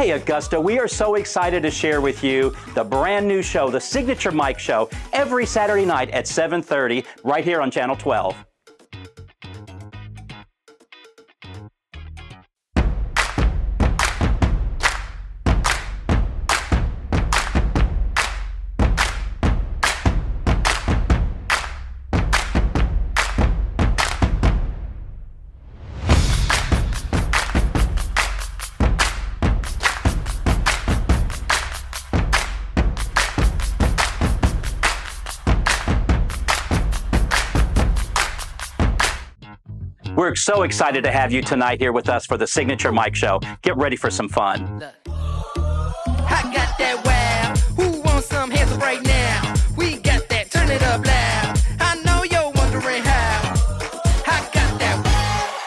Hey, Augusta, we are so excited to share with you the brand new show, the Signature Mike Show, every Saturday night at 7:30, right here on Channel 12. We're so excited to have you tonight here with us for the Signature Mike Show. Get ready for some fun. I got that wow. Who wants some hands up right now? We got that. Turn it up loud. I know you're wondering how. I got that.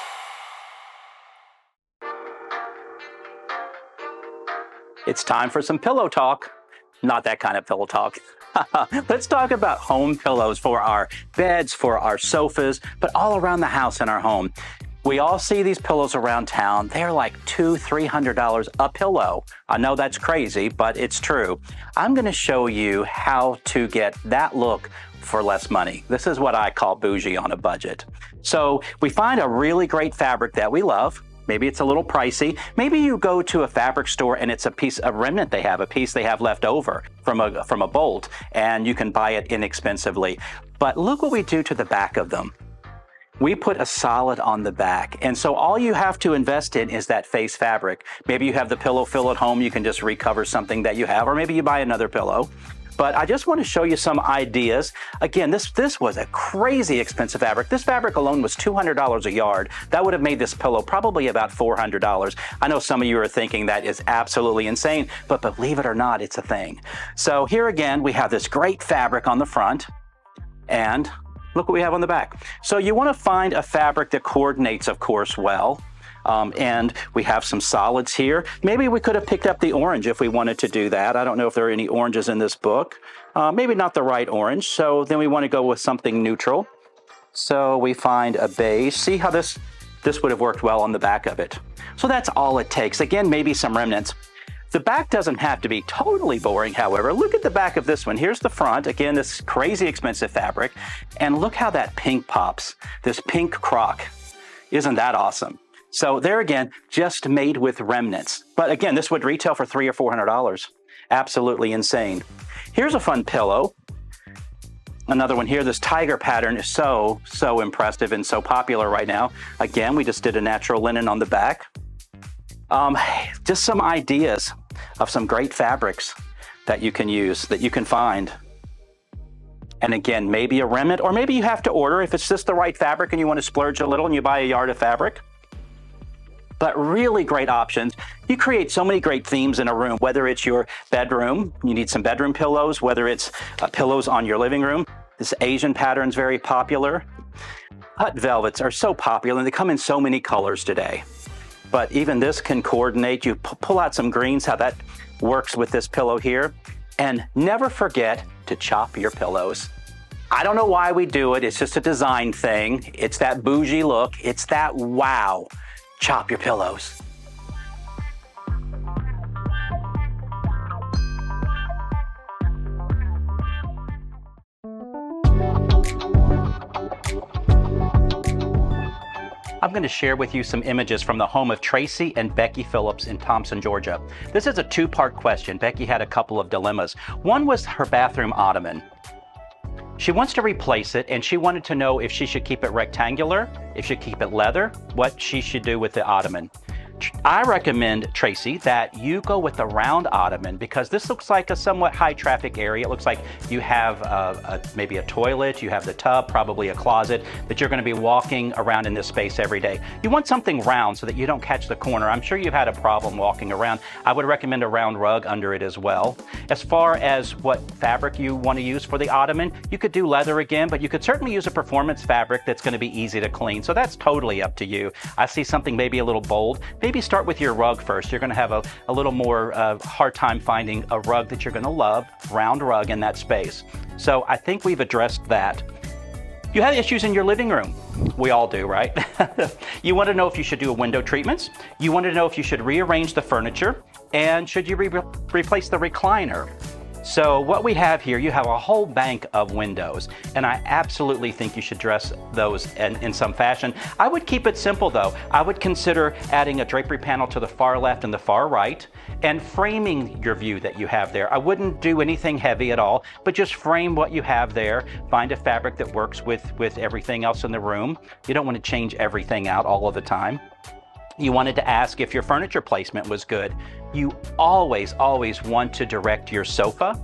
It's time for some pillow talk. Not that kind of pillow talk. Let's talk about home pillows for our beds, for our sofas, but all around the house in our home. We all see these pillows around town. They're like $200-300 a pillow. I know that's crazy, but it's true. I'm going to show you how to get that look for less money. This is what I call bougie on a budget. So we find a really great fabric that we love. Maybe it's a little pricey. Maybe you go to a fabric store and it's a piece of remnant they have, a piece they have left over from a bolt, and you can buy it inexpensively. But look what we do to the back of them. We put a solid on the back, and so all you have to invest in is that face fabric. Maybe you have the pillow fill at home, you can just recover something that you have, or maybe you buy another pillow. But I just want to show you some ideas. Again, this was a crazy expensive fabric. This fabric alone was $200 a yard. That would have made this pillow probably about $400. I know some of you are thinking that is absolutely insane, but believe it or not, it's a thing. So here again, we have this great fabric on the front, and look what we have on the back. So you want to find a fabric that coordinates, of course, well. And we have some solids here. Maybe we could have picked up the orange if we wanted to do that. I don't know if there are any oranges in this book. Maybe not the right orange. So then we want to go with something neutral. So we find a beige. See how this would have worked well on the back of it. So that's all it takes. Again, maybe some remnants. The back doesn't have to be totally boring, however. Look at the back of this one. Here's the front. Again, this crazy expensive fabric. And look how that pink pops. This pink croc. Isn't that awesome? So there again, just made with remnants. But again, this would retail for $300 or $400. Absolutely insane. Here's a fun pillow. Another one here. This tiger pattern is so impressive and so popular right now. Again, we just did a natural linen on the back. Just some ideas of some great fabrics that you can use, that you can find. And again, maybe a remnant, or maybe you have to order if it's just the right fabric and you want to splurge a little and you buy a yard of fabric. But really great options. You create so many great themes in a room, whether it's your bedroom, you need some bedroom pillows, whether it's pillows on your living room. This Asian pattern is very popular. Cut velvets are so popular and they come in so many colors today. But even this can coordinate. You pull out some greens, how that works with this pillow here. And never forget to chop your pillows. I don't know why we do it. It's just a design thing. It's that bougie look. It's that wow. Chop your pillows. I'm going to share with you some images from the home of Tracy and Becky Phillips in Thompson, Georgia. This is a two-part question. Becky had a couple of dilemmas. One was her bathroom ottoman. She wants to replace it, and she wanted to know if she should keep it rectangular, if she should keep it leather, what she should do with the ottoman. I recommend, Tracy, that you go with the round ottoman because this looks like a somewhat high traffic area. It looks like you have maybe a toilet, you have the tub, probably a closet, that you're going to be walking around in this space every day. You want something round so that you don't catch the corner. I'm sure you've had a problem walking around. I would recommend a round rug under it as well. As far as what fabric you want to use for the ottoman, you could do leather again, but you could certainly use a performance fabric that's going to be easy to clean. So that's totally up to you. I see something maybe a little bold. Maybe start with your rug first. You're going to have a little more hard time finding a rug that you're going to love, round rug in that space. So I think we've addressed that. You have issues in your living room. We all do, right? You want to know if you should do window treatments. You want to know if you should rearrange the furniture. And should you replace the recliner? So what we have here, you have a whole bank of windows, and I absolutely think you should dress those in some fashion. I would keep it simple though. I would consider adding a drapery panel to the far left and the far right, and framing your view that you have there. I wouldn't do anything heavy at all, but just frame what you have there. Find a fabric that works with everything else in the room. You don't want to change everything out all of the time. You wanted to ask if your furniture placement was good. You always want to direct your sofa,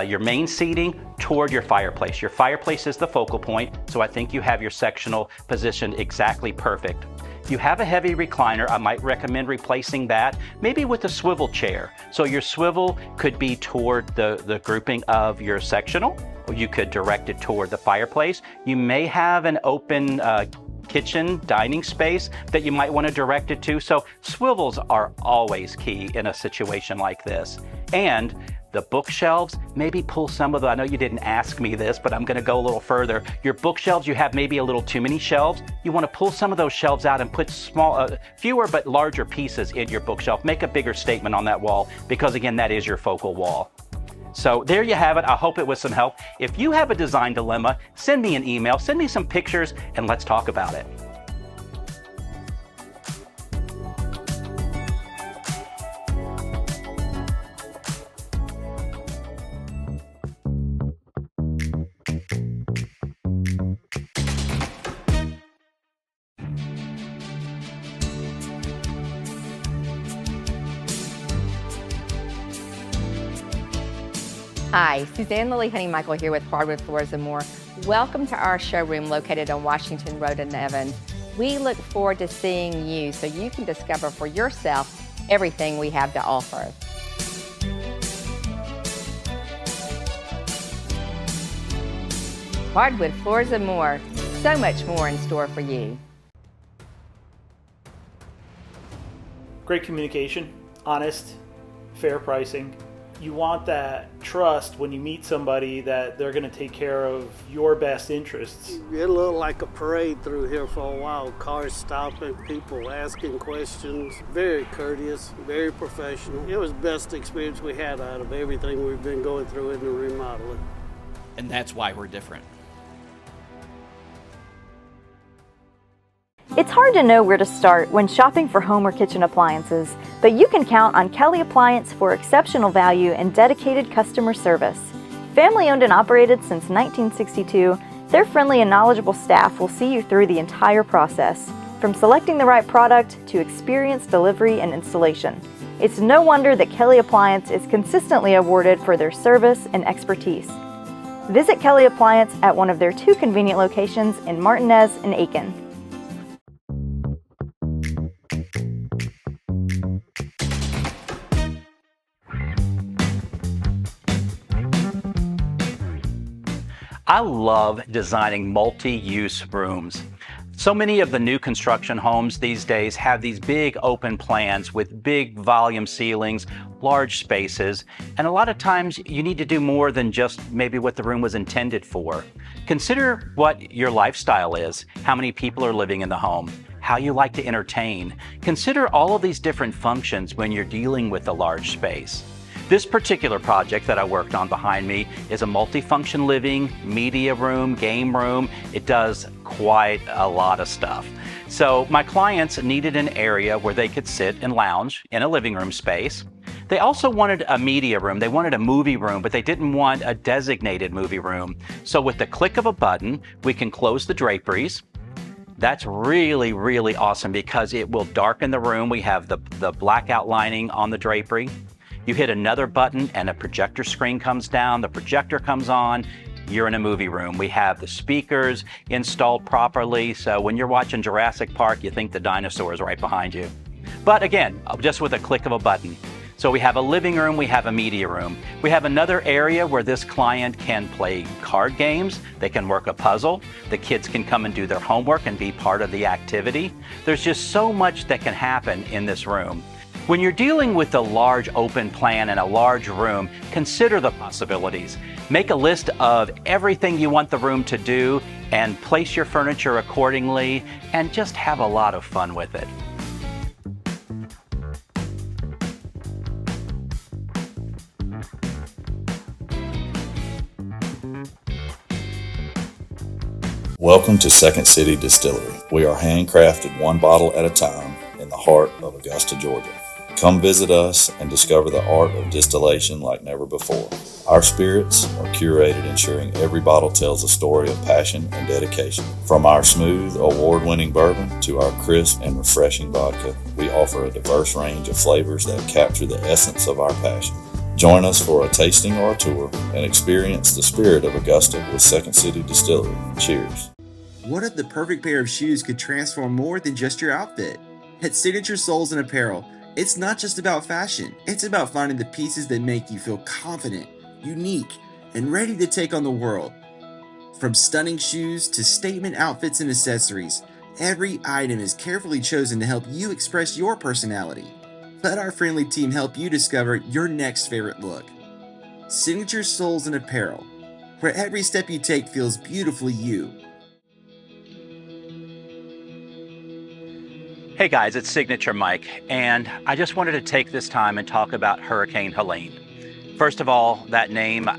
your main seating, toward your fireplace. Your fireplace is the focal point, so I think you have your sectional positioned exactly perfect. If you have a heavy recliner, I might recommend replacing that, maybe with a swivel chair. So your swivel could be toward the grouping of your sectional, or you could direct it toward the fireplace. You may have an open kitchen dining space that you might want to direct it to. So swivels are always key in a situation like this. And the bookshelves, maybe pull some of the, I know you didn't ask me this, but I'm going to go a little further. Your bookshelves, you have maybe a little too many shelves. You want to pull some of those shelves out and put fewer but larger pieces in your bookshelf. Make a bigger statement on that wall, because again, that is your focal wall. So there you have it. I hope it was some help. If you have a design dilemma, send me an email, send me some pictures, and let's talk about it. Hi, Suzanne Lily Honey-Michael here with Hardwood Floors & More. Welcome to our showroom located on Washington Road in Evans. We look forward to seeing you so you can discover for yourself everything we have to offer. Hardwood Floors & More, so much more in store for you. Great communication, honest, fair pricing. You want that trust when you meet somebody that they're going to take care of your best interests. It looked like a parade through here for a while. Cars stopping, people asking questions. Very courteous, very professional. It was the best experience we had out of everything we've been going through in the remodeling. And that's why we're different. It's hard to know where to start when shopping for home or kitchen appliances, but you can count on Kelly Appliance for exceptional value and dedicated customer service. Family owned and operated since 1962, their friendly and knowledgeable staff will see you through the entire process, from selecting the right product to experienced delivery and installation. It's no wonder that Kelly Appliance is consistently awarded for their service and expertise. Visit Kelly Appliance at one of their 2 convenient locations in Martinez and Aiken. I love designing multi-use rooms. So many of the new construction homes these days have these big open plans with big volume ceilings, large spaces, and a lot of times you need to do more than just maybe what the room was intended for. Consider what your lifestyle is, how many people are living in the home, how you like to entertain. Consider all of these different functions when you're dealing with a large space. This particular project that I worked on behind me is a multifunction living, media room, game room. It does quite a lot of stuff. So my clients needed an area where they could sit and lounge in a living room space. They also wanted a media room. They wanted a movie room, but they didn't want a designated movie room. So with the click of a button, we can close the draperies. That's really, really awesome because it will darken the room. We have the black outlining on the drapery. You hit another button and a projector screen comes down, the projector comes on, you're in a movie room. We have the speakers installed properly, so when you're watching Jurassic Park, you think the dinosaur is right behind you. But again, just with a click of a button. So we have a living room, we have a media room. We have another area where this client can play card games, they can work a puzzle, the kids can come and do their homework and be part of the activity. There's just so much that can happen in this room. When you're dealing with a large open plan and a large room, consider the possibilities. Make a list of everything you want the room to do and place your furniture accordingly and just have a lot of fun with it. Welcome to Second City Distillery. We are handcrafted one bottle at a time in the heart of Augusta, Georgia. Come visit us and discover the art of distillation like never before. Our spirits are curated, ensuring every bottle tells a story of passion and dedication. From our smooth, award-winning bourbon to our crisp and refreshing vodka, we offer a diverse range of flavors that capture the essence of our passion. Join us for a tasting or a tour and experience the spirit of Augusta with Second City Distillery. Cheers. What if the perfect pair of shoes could transform more than just your outfit? At Signature Soles and Apparel, it's not just about fashion. It's about finding the pieces that make you feel confident, unique, and ready to take on the world. From stunning shoes to statement outfits and accessories, every item is carefully chosen to help you express your personality. Let our friendly team help you discover your next favorite look. Signature Soles and Apparel, where every step you take feels beautifully you. Hey guys, it's Signature Mike, and I just wanted to take this time and talk about Hurricane Helene. First of all, that name,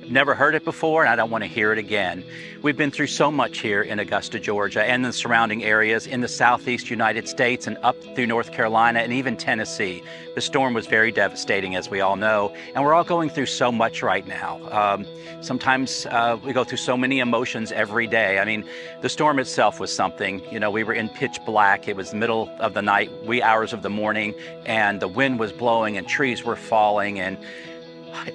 never heard it before, and I don't want to hear it again. We've been through so much here in Augusta, Georgia, and the surrounding areas in the southeast United States and up through North Carolina and even Tennessee. The storm was very devastating, as we all know, and we're all going through so much right now. Sometimes we go through so many emotions every day. I mean, the storm itself was something. You know, we were in pitch black. It was the middle of the night, wee hours of the morning, and the wind was blowing and trees were falling, and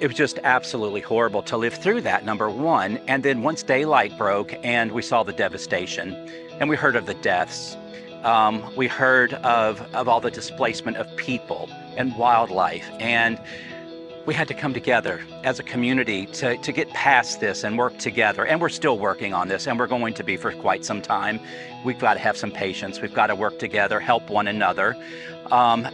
it was just absolutely horrible to live through that, number one. And then once daylight broke and we saw the devastation and we heard of the deaths, we heard of all the displacement of people and wildlife. And we had to come together as a community to get past this and work together. And we're still working on this, and we're going to be for quite some time. We've got to have some patience. We've got to work together, help one another.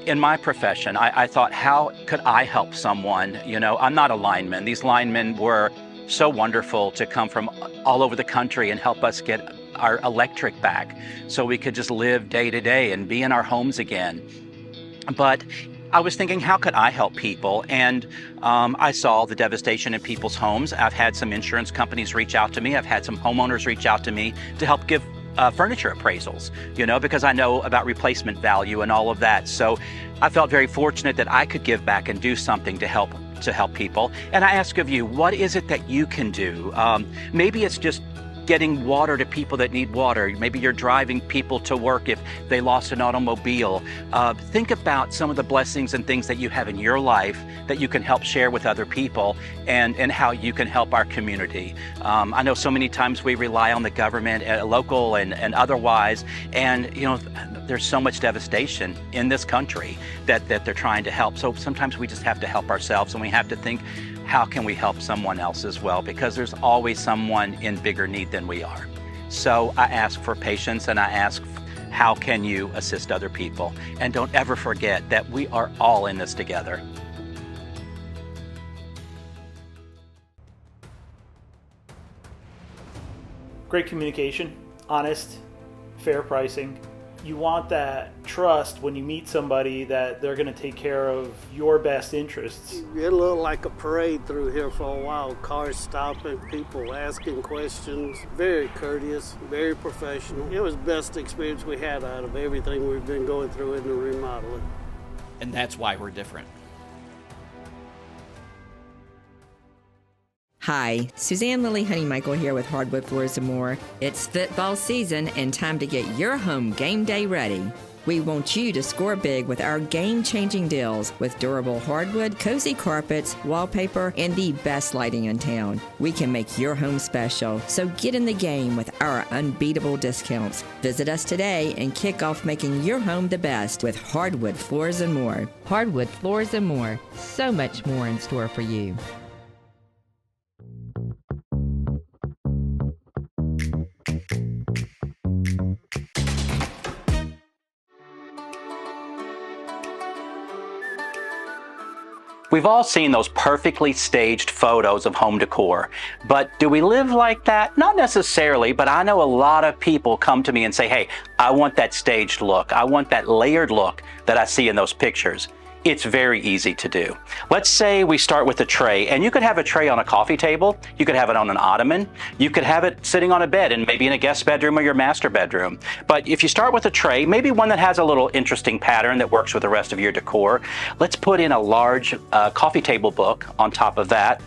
In my profession, I thought, how could I help someone? You know, I'm not a lineman. These linemen were so wonderful to come from all over the country and help us get our electric back so we could just live day to day and be in our homes again. But I was thinking, how could I help people? And I saw the devastation in people's homes. I've had some insurance companies reach out to me. I've had some homeowners reach out to me to help give furniture appraisals, you know, because I know about replacement value and all of that. So I felt very fortunate that I could give back and do something to help people. And I ask of you, what is it that you can do? Maybe it's just getting water to people that need water. Maybe you're driving people to work if they lost an automobile. Think about some of the blessings and things that you have in your life that you can help share with other people, and how you can help our community. I know so many times we rely on the government, local and otherwise, and you know, there's so much devastation in this country that they're trying to help. So sometimes we just have to help ourselves, and we have to think, how can we help someone else as well? Because there's always someone in bigger need than we are. So I ask for patience, and I ask, how can you assist other people? And don't ever forget that we are all in this together. Great communication, honest, fair pricing. You want that trust when you meet somebody that they're going to take care of your best interests. It looked like a parade through here for a while. Cars stopping, people asking questions. Very courteous, very professional. It was the best experience we had out of everything we've been going through in the remodeling. And that's why we're different. Hi, Suzanne Lily Honeymichael here with Hardwood Floors & More. It's football season and time to get your home game day ready. We want you to score big with our game-changing deals with durable hardwood, cozy carpets, wallpaper, and the best lighting in town. We can make your home special, so get in the game with our unbeatable discounts. Visit us today and kick off making your home the best with Hardwood Floors & More. Hardwood Floors & More. So much more in store for you. We've all seen those perfectly staged photos of home decor, but do we live like that? Not necessarily, but I know a lot of people come to me and say, hey, I want that staged look. I want that layered look that I see in those pictures. It's very easy to do. Let's say we start with a tray, and you could have a tray on a coffee table, you could have it on an ottoman, you could have it sitting on a bed and maybe in a guest bedroom or your master bedroom. But if you start with a tray, maybe one that has a little interesting pattern that works with the rest of your decor, let's put in a large coffee table book on top of that.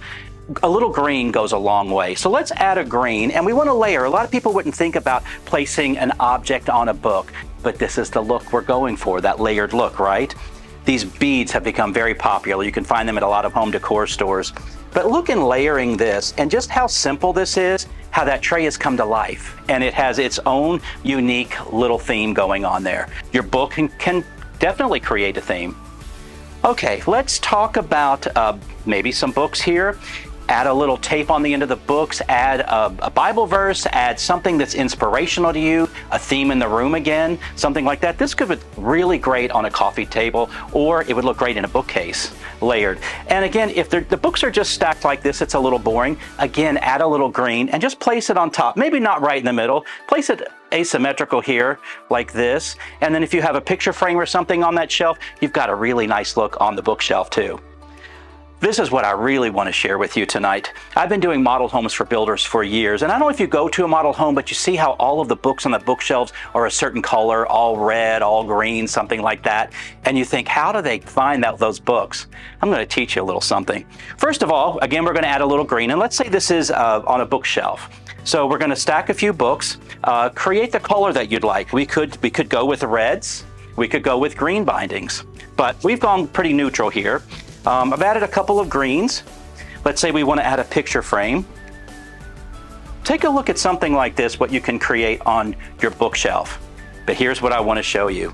A little green goes a long way. So let's add a green, and we want to layer. A lot of people wouldn't think about placing an object on a book, but this is the look we're going for, that layered look, right? These beads have become very popular. You can find them at a lot of home decor stores. But look in layering this and just how simple this is, how that tray has come to life. And it has its own unique little theme going on there. Your book can definitely create a theme. Okay, let's talk about maybe some books here. Add a little tape on the end of the books, add a Bible verse, add something that's inspirational to you, a theme in the room again, something like that. This could be really great on a coffee table, or it would look great in a bookcase, layered. And again, if the books are just stacked like this, it's a little boring. Again, add a little green and just place it on top. Maybe not right in the middle. Place it asymmetrical here, like this. And then if you have a picture frame or something on that shelf, you've got a really nice look on the bookshelf too. This is what I really want to share with you tonight. I've been doing model homes for builders for years, and I don't know if you go to a model home, but you see how all of the books on the bookshelves are a certain color, all red, all green, something like that, and you think, how do they find those books? I'm going to teach you a little something. First of all, again, we're going to add a little green, and let's say this is on a bookshelf. So we're going to stack a few books, create the color that you'd like. We could go with reds, we could go with green bindings, but we've gone pretty neutral here. I've added a couple of greens. Let's say we want to add a picture frame. Take a look at something like this, what you can create on your bookshelf. But here's what I want to show you.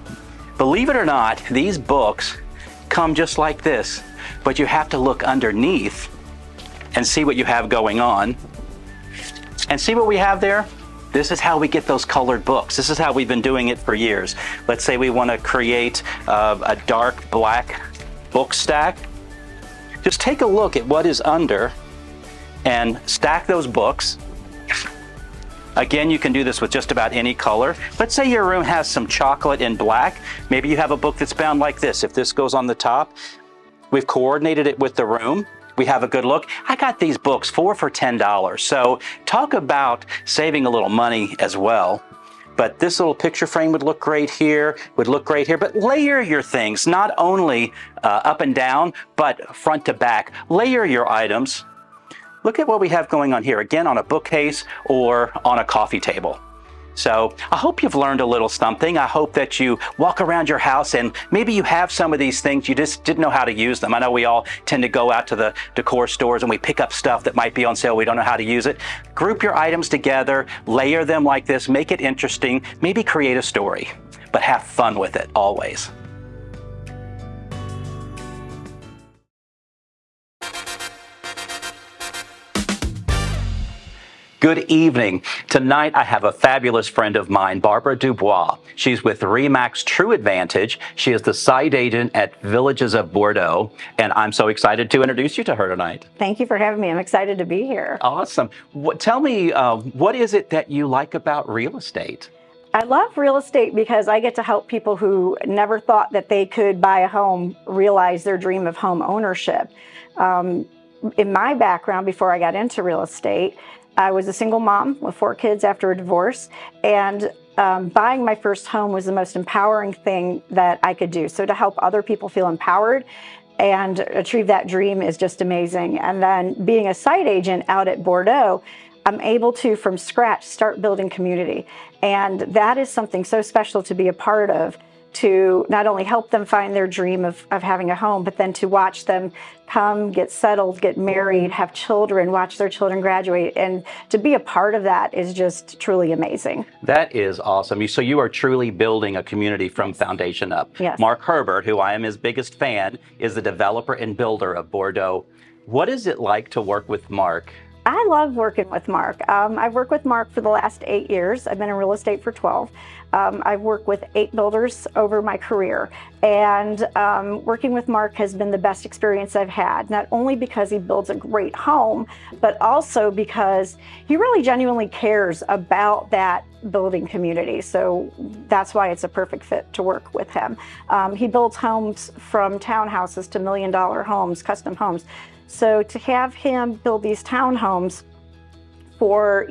Believe it or not, these books come just like this, but you have to look underneath and see what you have going on. And see what we have there? This is how we get those colored books. This is how we've been doing it for years. Let's say we want to create a dark black book stack. Just take a look at what is under and stack those books. Again, you can do this with just about any color. Let's say your room has some chocolate and black. Maybe you have a book that's bound like this. If this goes on the top, we've coordinated it with the room. We have a good look. I got these books 4 for $10. So talk about saving a little money as well. But this little picture frame would look great here, but layer your things, not only up and down, but front to back. Layer your items. Look at what we have going on here, again, on a bookcase or on a coffee table. So I hope you've learned a little something. I hope that you walk around your house and maybe you have some of these things, you just didn't know how to use them. I know we all tend to go out to the decor stores and we pick up stuff that might be on sale. We don't know how to use it. Group your items together, layer them like this, make it interesting, maybe create a story, but have fun with it always. Good evening. Tonight I have a fabulous friend of mine, Barbara Dubois. She's with RE/MAX True Advantage. She is the site agent at Villages of Bordeaux, and I'm so excited to introduce you to her tonight. Thank you for having me. I'm excited to be here. Awesome. Tell me, what is it that you like about real estate? I love real estate because I get to help people who never thought that they could buy a home realize their dream of home ownership. In my background, before I got into real estate, I was a single mom with 4 kids after a divorce, and buying my first home was the most empowering thing that I could do. So to help other people feel empowered and achieve that dream is just amazing. And then being a site agent out at Bordeaux, I'm able to, from scratch, start building community. And that is something so special to be a part of, to not only help them find their dream of having a home, but then to watch them come, get settled, get married, have children, watch their children graduate. And to be a part of that is just truly amazing. That is awesome. So you are truly building a community from foundation up. Yes. Mark Herbert, who I am his biggest fan, is the developer and builder of Bordeaux. What is it like to work with Mark I love working with Mark. I've worked with Mark for the last 8 years. I've been in real estate for 12. I've worked with 8 builders over my career, and working with Mark has been the best experience I've had, not only because he builds a great home, but also because he really genuinely cares about that building community. So that's why it's a perfect fit to work with him. He builds homes from townhouses to $1 million homes, custom homes. So to have him build these townhomes for,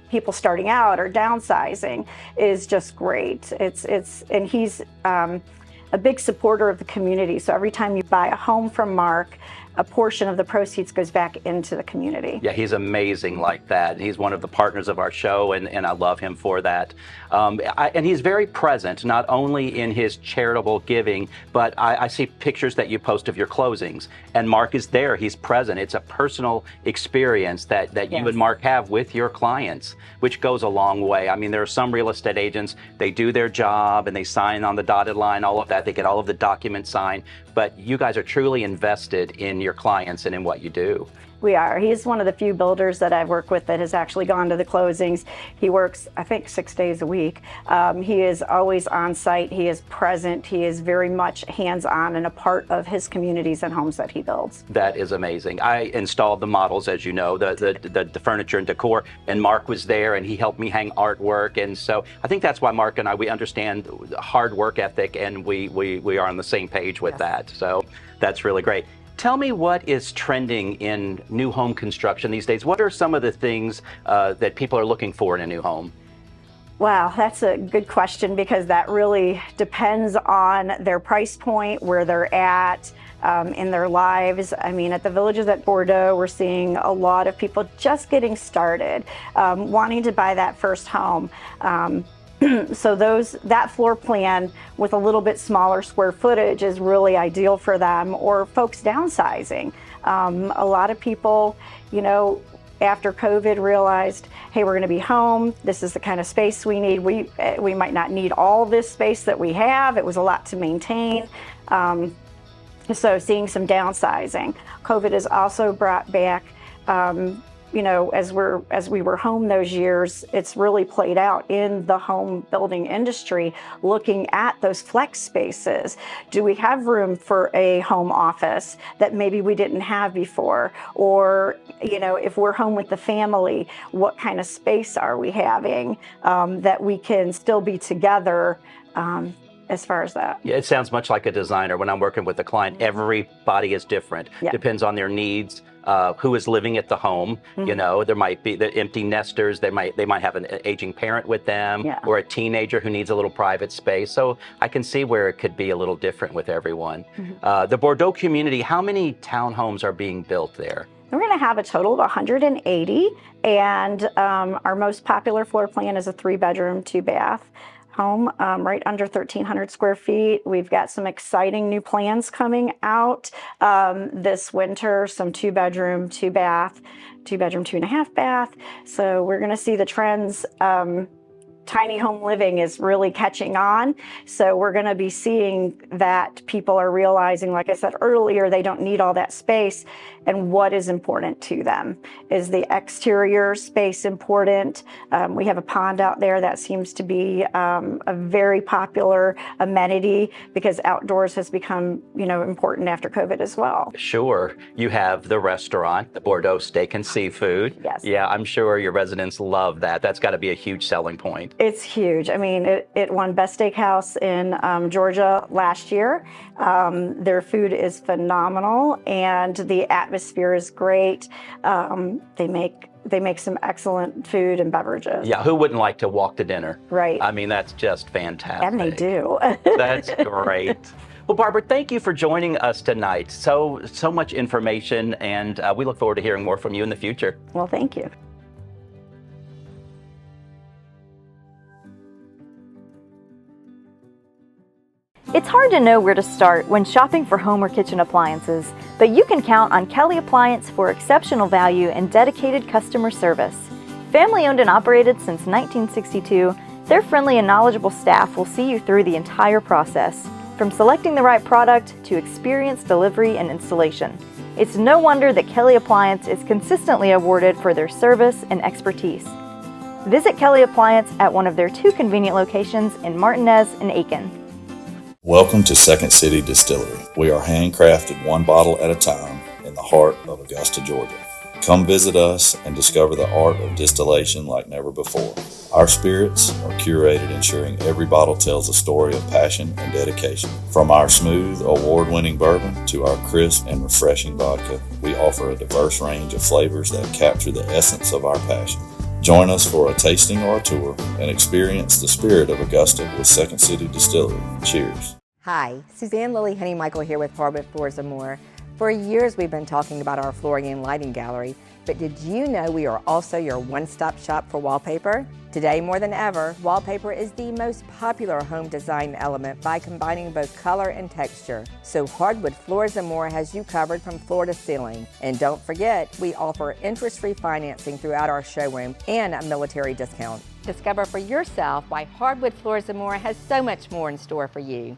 people starting out or downsizing is just great. And he's a big supporter of the community. So every time you buy a home from Mark, a portion of the proceeds goes back into the community. Yeah, he's amazing like that. He's one of the partners of our show, and I love him for that. And he's very present, not only in his charitable giving, but I see pictures that you post of your closings, and Mark is there. He's present. It's a personal experience that you and Mark have with your clients, which goes a long way. I mean, there are some real estate agents, they do their job and they sign on the dotted line, all of that. They get all of the documents signed, but you guys are truly invested in your clients and in what you do. We are. He's one of the few builders that I've worked with that has actually gone to the closings. He works, I think, 6 days a week. He is always on site. He is present. He is very much hands-on and a part of his communities and homes that he builds. That is amazing. I installed the models, as you know, the furniture and decor, and Mark was there and he helped me hang artwork. And so I think that's why Mark and I, we understand hard work ethic, and we are on the same page with that. So that's really great. Tell me what is trending in new home construction these days. What are some of the things that people are looking for in a new home? Wow, that's a good question, because that really depends on their price point, where they're at in their lives. I mean, at the Villages at Bordeaux, we're seeing a lot of people just getting started, wanting to buy that first home. So that floor plan with a little bit smaller square footage is really ideal for them, or folks downsizing. A lot of people, after COVID realized, hey, we're going to be home. This is the kind of space we need. We might not need all this space that we have. It was a lot to maintain. So seeing some downsizing. COVID has also brought back as we were home those years, it's really played out in the home building industry, looking at those flex spaces. Do we have room for a home office that maybe we didn't have before? Or, if we're home with the family, what kind of space are we having that we can still be together? As far as that. Yeah, it sounds much like a designer. When I'm working with a client, everybody is different. Yeah. Depends on their needs, who is living at the home. There might be the empty nesters. They might have an aging parent with them, or a teenager who needs a little private space. So I can see where it could be a little different with everyone. The Bordeaux community, how many townhomes are being built there? We're going to have a total of 180, and our most popular floor plan is a 3-bedroom, 2-bath. Home, right under 1,300 square feet. We've got some exciting new plans coming out this winter, some 2-bedroom, 2-bath, 2-bedroom, 2.5 bath. So we're going to see the trends. Tiny home living is really catching on. So we're going to be seeing that people are realizing, like I said earlier, they don't need all that space. And what is important to them? Is the exterior space important? We have a pond out there that seems to be a very popular amenity, because outdoors has become, important after COVID as well. Sure. You have the restaurant, the Bordeaux Steak and Seafood. Yes. Yeah, I'm sure your residents love that. That's got to be a huge selling point. It's huge. I mean, it won Best Steakhouse in Georgia last year. Their food is phenomenal, and the atmosphere is great. They make some excellent food and beverages. Yeah, who wouldn't like to walk to dinner? Right. I mean, that's just fantastic. And they do. That's great. Well, Barbara, thank you for joining us tonight. So much information, and we look forward to hearing more from you in the future. Well, thank you. It's hard to know where to start when shopping for home or kitchen appliances, but you can count on Kelly Appliance for exceptional value and dedicated customer service. Family owned and operated since 1962, their friendly and knowledgeable staff will see you through the entire process, from selecting the right product to experienced delivery and installation. It's no wonder that Kelly Appliance is consistently awarded for their service and expertise. Visit Kelly Appliance at one of their 2 convenient locations in Martinez and Aiken. Welcome to Second City Distillery. We are handcrafted one bottle at a time in the heart of Augusta, Georgia. Come visit us and discover the art of distillation like never before. Our spirits are curated, ensuring every bottle tells a story of passion and dedication. From our smooth, award-winning bourbon to our crisp and refreshing vodka, we offer a diverse range of flavors that capture the essence of our passion. Join us for a tasting or a tour and experience the spirit of Augusta with Second City Distillery. Cheers. Hi, Suzanne Lily Honeymichael here with Hardwood Floors & More. For years we've been talking about our flooring and lighting gallery, but did you know we are also your one-stop shop for wallpaper? Today more than ever, wallpaper is the most popular home design element by combining both color and texture. So Hardwood Floors & More has you covered from floor to ceiling. And don't forget, we offer interest-free financing throughout our showroom and a military discount. Discover for yourself why Hardwood Floors & More has so much more in store for you.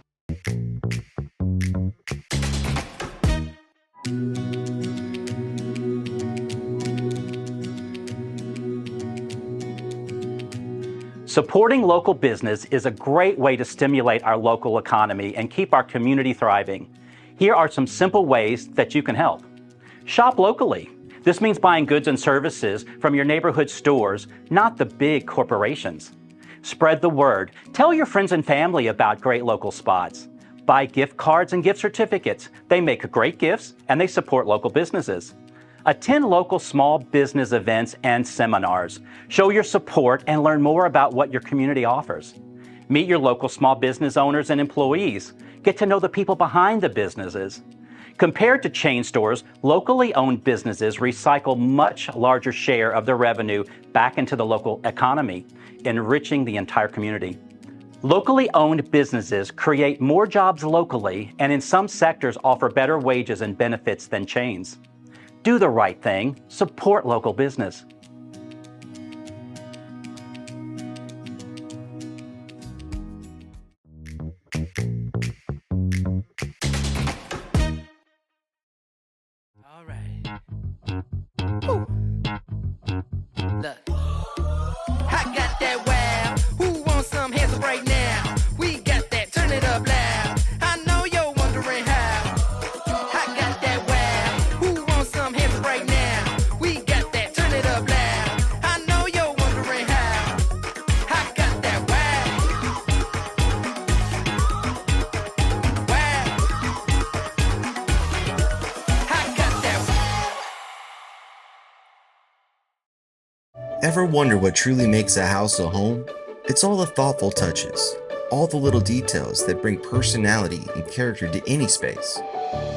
Supporting local business is a great way to stimulate our local economy and keep our community thriving. Here are some simple ways that you can help. Shop locally. This means buying goods and services from your neighborhood stores, not the big corporations. Spread the word. Tell your friends and family about great local spots. Buy gift cards and gift certificates. They make great gifts and they support local businesses. Attend local small business events and seminars. Show your support and learn more about what your community offers. Meet your local small business owners and employees. Get to know the people behind the businesses. Compared to chain stores, locally owned businesses recycle much larger share of their revenue back into the local economy, enriching the entire community. Locally owned businesses create more jobs locally and in some sectors offer better wages and benefits than chains. Do the right thing. Support local business. All right. Woo. Look, I got that wow. Who wants some hands up right now? We got that. Turn it up loud. I know you're wondering how. I got that wow. Who wants some hands up right now? We got that. Turn it up loud. I know you're wondering how. I got that wow. Wow. I got that wow. Ever wonder what truly makes a house a home? It's all the thoughtful touches, all the little details that bring personality and character to any space.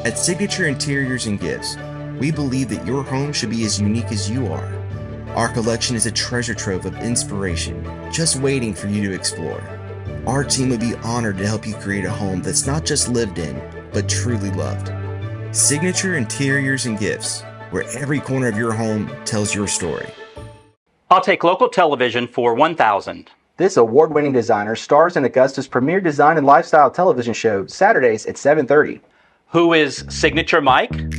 At Signature Interiors and Gifts, we believe that your home should be as unique as you are. Our collection is a treasure trove of inspiration, just waiting for you to explore. Our team would be honored to help you create a home that's not just lived in, but truly loved. Signature Interiors and Gifts, where every corner of your home tells your story. I'll take local television for $1,000. This award-winning designer stars in Augusta's premier design and lifestyle television show, Saturdays at 7:30. Who is Signature Mike?